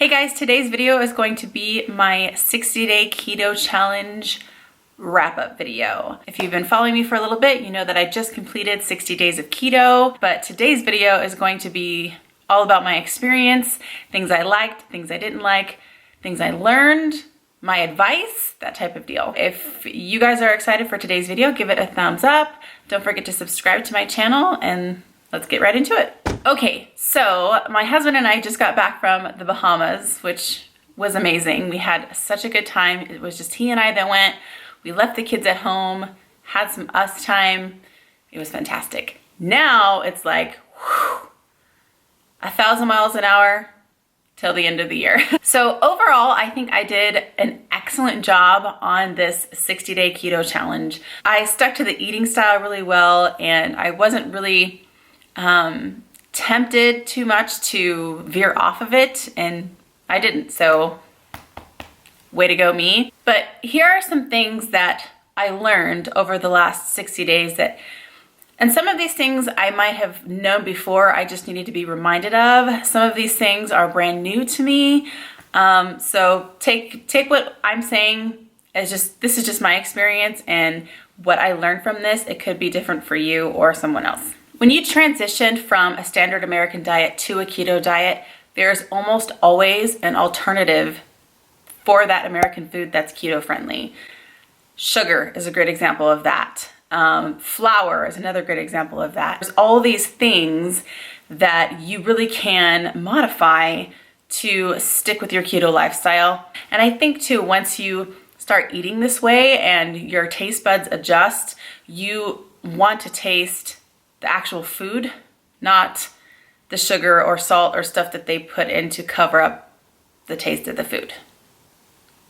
Hey guys, today's video is going to be my 60-day keto challenge wrap-up video. If you've been following me for a little bit, you know that I just completed 60 days of keto, but today's video is going to be all about my experience, things I liked, things I didn't like, things I learned, my advice, that type of deal. If you guys are excited for today's video, give it a thumbs up. Don't forget to subscribe to my channel and let's get right into it. Okay, so my husband and I just got back from the Bahamas, which was amazing. We had such a good time. It was just he and I that went. We left the kids at home, had some us time. It was fantastic. Now it's like, whew, 1,000 miles an hour till the end of the year. So overall, I think I did an excellent job on this 60-day keto challenge. I stuck to the eating style really well, and I wasn't really tempted too much to veer off of it, and I didn't, so way to go me. But here are some things that I learned over the last 60 days and some of these things I might have known before, I just needed to be reminded of. Some of these things are brand new to me. So take what I'm saying as this is just my experience and what I learned from this. It could be different for you or someone else. When you transition from a standard American diet to a keto diet, there's almost always an alternative for that American food that's keto friendly. Sugar is a great example of that. Flour is another great example of that. There's all these things that you really can modify to stick with your keto lifestyle. And I think too, once you start eating this way and your taste buds adjust, you want to taste the actual food, not the sugar or salt or stuff that they put in to cover up the taste of the food.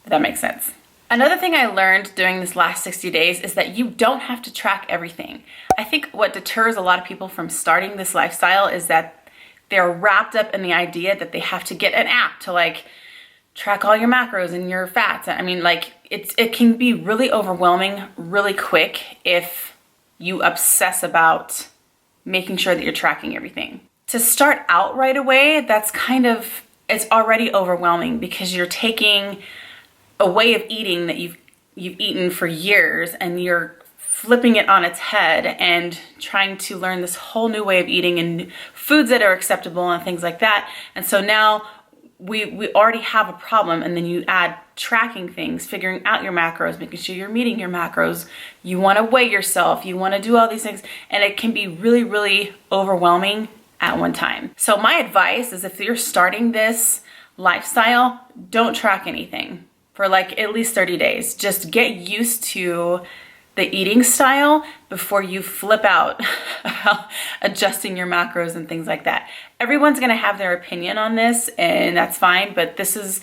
If that makes sense. Another thing I learned during this last 60 days is that you don't have to track everything. I think what deters a lot of people from starting this lifestyle is that they're wrapped up in the idea that they have to get an app to like track all your macros and your fats. I mean, like it can be really overwhelming really quick if you obsess about making sure that you're tracking everything. To start out right away, it's already overwhelming because you're taking a way of eating that you've eaten for years and you're flipping it on its head and trying to learn this whole new way of eating and foods that are acceptable and things like that. And so now we already have a problem, and then you add tracking things, figuring out your macros, making sure you're meeting your macros. You want to weigh yourself, you want to do all these things, and it can be really, really overwhelming at one time. So my advice is if you're starting this lifestyle, don't track anything for like at least 30 days. Just get used to the eating style before you flip out about adjusting your macros and things like that. Everyone's gonna have their opinion on this, and that's fine, but this is,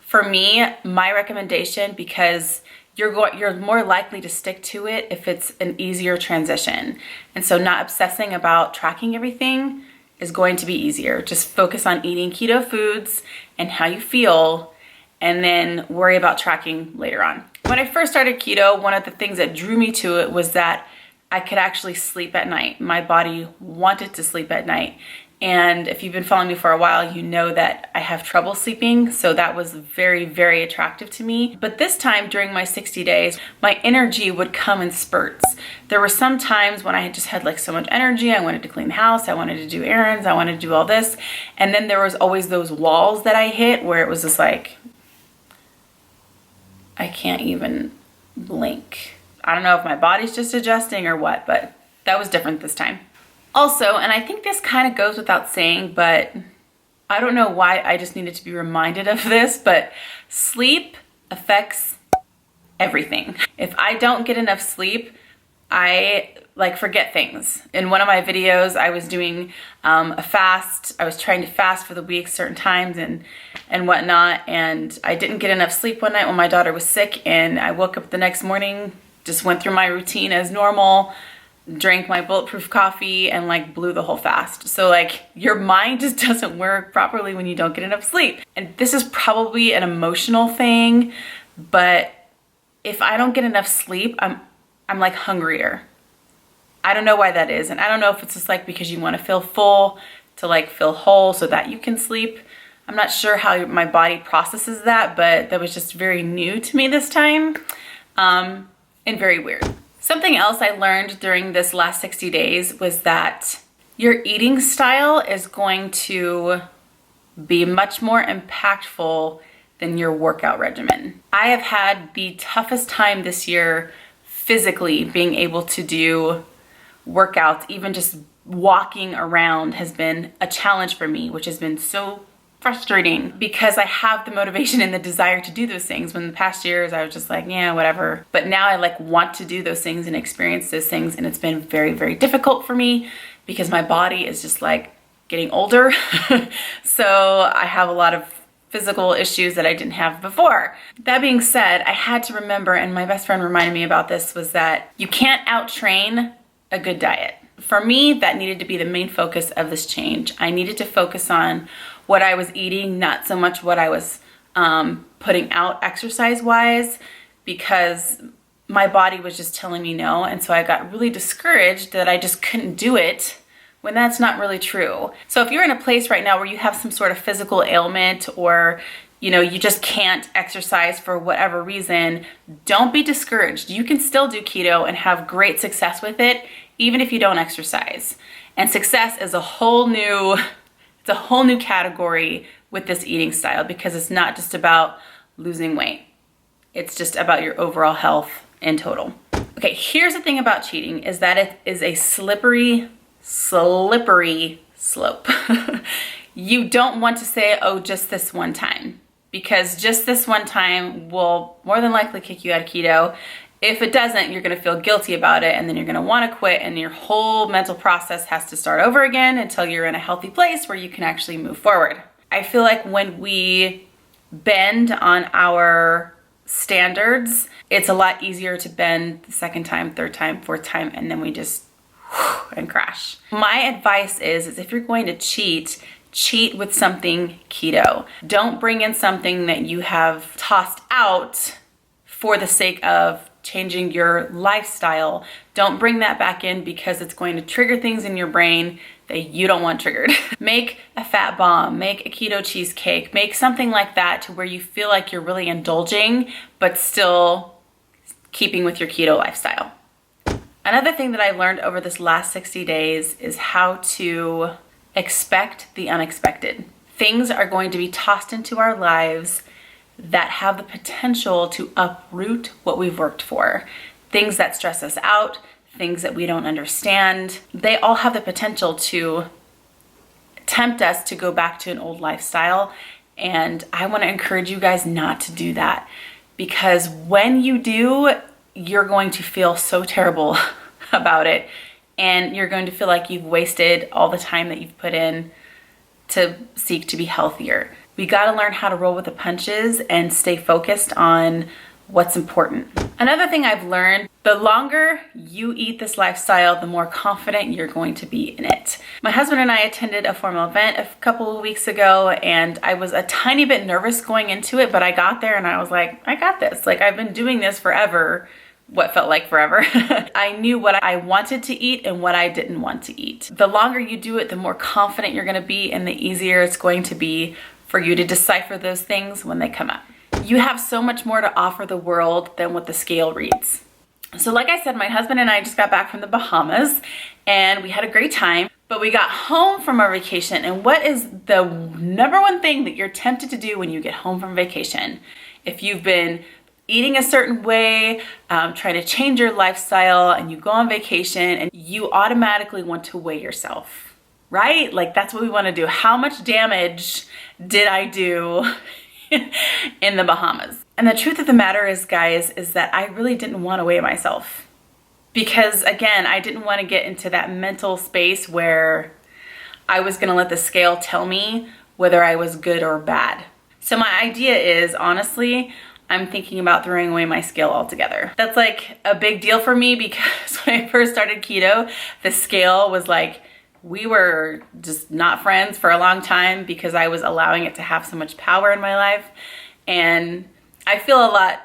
for me, my recommendation because you're more likely to stick to it if it's an easier transition. And so not obsessing about tracking everything is going to be easier. Just focus on eating keto foods and how you feel, and then worry about tracking later on. When I first started keto, one of the things that drew me to it was that I could actually sleep at night. My body wanted to sleep at night. And if you've been following me for a while, you know that I have trouble sleeping. So that was very, very attractive to me. But this time during my 60 days, my energy would come in spurts. There were some times when I just had like so much energy. I wanted to clean the house. I wanted to do errands. I wanted to do all this. And then there was always those walls that I hit where it was just like, I can't even blink. I don't know if my body's just adjusting or what, but that was different this time. Also, and I think this kind of goes without saying, but I don't know why I just needed to be reminded of this, but sleep affects everything. If I don't get enough sleep, I forget things. In one of my videos, I was doing a fast. I was trying to fast for the week certain times and whatnot, and I didn't get enough sleep one night when my daughter was sick, and I woke up the next morning, just went through my routine as normal, drank my bulletproof coffee, and like blew the whole fast. So like your mind just doesn't work properly when you don't get enough sleep. And this is probably an emotional thing, but if I don't get enough sleep, I'm like hungrier. I don't know why that is. And I don't know if it's just like because you want to feel full to like feel whole so that you can sleep. I'm not sure how my body processes that, but that was just very new to me this time, and very weird. Something else I learned during this last 60 days was that your eating style is going to be much more impactful than your workout regimen. I have had the toughest time this year physically being able to do workouts. Even just walking around has been a challenge for me, which has been so frustrating because I have the motivation and the desire to do those things. When the past years I was just like, yeah, whatever. But now I like want to do those things and experience those things. And it's been very, very difficult for me because my body is just like getting older. So I have a lot of physical issues that I didn't have before. That being said, I had to remember, and my best friend reminded me about this, was that you can't out-train a good diet. For me, that needed to be the main focus of this change. I needed to focus on what I was eating, not so much what I was putting out exercise-wise, because my body was just telling me no. And so I got really discouraged that I just couldn't do it when that's not really true. So if you're in a place right now where you have some sort of physical ailment, or you just can't exercise for whatever reason, don't be discouraged. You can still do keto and have great success with it, even if you don't exercise. And success is a whole new category with this eating style, because it's not just about losing weight. It's just about your overall health in total. Okay, here's the thing about cheating, is that it is a slippery slope. You don't want to say, oh, just this one time, because just this one time will more than likely kick you out of keto. If it doesn't, you're gonna feel guilty about it, and then you're gonna wanna quit, and your whole mental process has to start over again until you're in a healthy place where you can actually move forward. I feel like when we bend on our standards, it's a lot easier to bend the second time, third time, fourth time, and then we just and crash. My advice is if you're going to cheat with something keto. Don't bring in something that you have tossed out for the sake of changing your lifestyle. Don't bring that back in because it's going to trigger things in your brain that you don't want triggered. Make a fat bomb, make a keto cheesecake, make something like that to where you feel like you're really indulging, but still keeping with your keto lifestyle. Another thing that I learned over this last 60 days is how to expect the unexpected. Things are going to be tossed into our lives that have the potential to uproot what we've worked for. Things that stress us out, things that we don't understand, they all have the potential to tempt us to go back to an old lifestyle. And I want to encourage you guys not to do that, because when you do, you're going to feel so terrible about it, and you're going to feel like you've wasted all the time that you've put in to seek to be healthier. We got to learn how to roll with the punches and stay focused on what's important. Another thing I've learned, the longer you eat this lifestyle, the more confident you're going to be in it. My husband and I attended a formal event a couple of weeks ago, and I was a tiny bit nervous going into it, but I got there and I was like, I got this. Like, I've been doing this forever. What felt like forever. I knew what I wanted to eat and what I didn't want to eat. The longer you do it, the more confident you're gonna be, and the easier it's going to be for you to decipher those things when they come up. You have so much more to offer the world than what the scale reads. So like I said, my husband and I just got back from the Bahamas, and we had a great time, but we got home from our vacation, and what is the number one thing that you're tempted to do when you get home from vacation? If you've been eating a certain way, trying to change your lifestyle, and you go on vacation and you automatically want to weigh yourself, right? Like, that's what we want to do. How much damage did I do in the Bahamas? And the truth of the matter is, guys, is that I really didn't want to weigh myself, because again, I didn't want to get into that mental space where I was going to let the scale tell me whether I was good or bad. So my idea is, honestly, I'm thinking about throwing away my scale altogether. That's like a big deal for me, because when I first started keto, the scale was like, we were just not friends for a long time because I was allowing it to have so much power in my life. And I feel a lot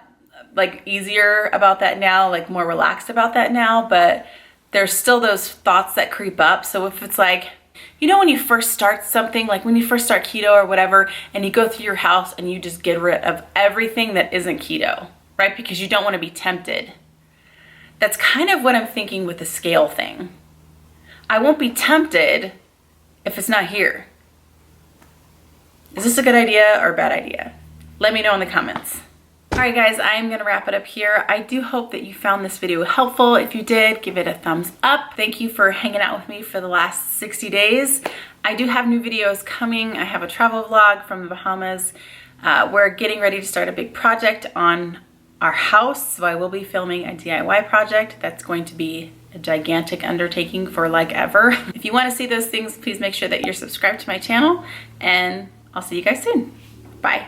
like easier about that now, like more relaxed about that now, but there's still those thoughts that creep up. So if it's like, you know when you first start something, like when you first start keto or whatever, and you go through your house and you just get rid of everything that isn't keto, right? Because you don't want to be tempted. That's kind of what I'm thinking with the scale thing. I won't be tempted if it's not here. Is this a good idea or a bad idea? Let me know in the comments. All right, guys, I'm gonna wrap it up here. I do hope that you found this video helpful. If you did, give it a thumbs up. Thank you for hanging out with me for the last 60 days. I do have new videos coming. I have a travel vlog from the Bahamas. We're getting ready to start a big project on our house, so I will be filming a DIY project. That's going to be a gigantic undertaking for like ever. If you wanna see those things, please make sure that you're subscribed to my channel, and I'll see you guys soon. Bye.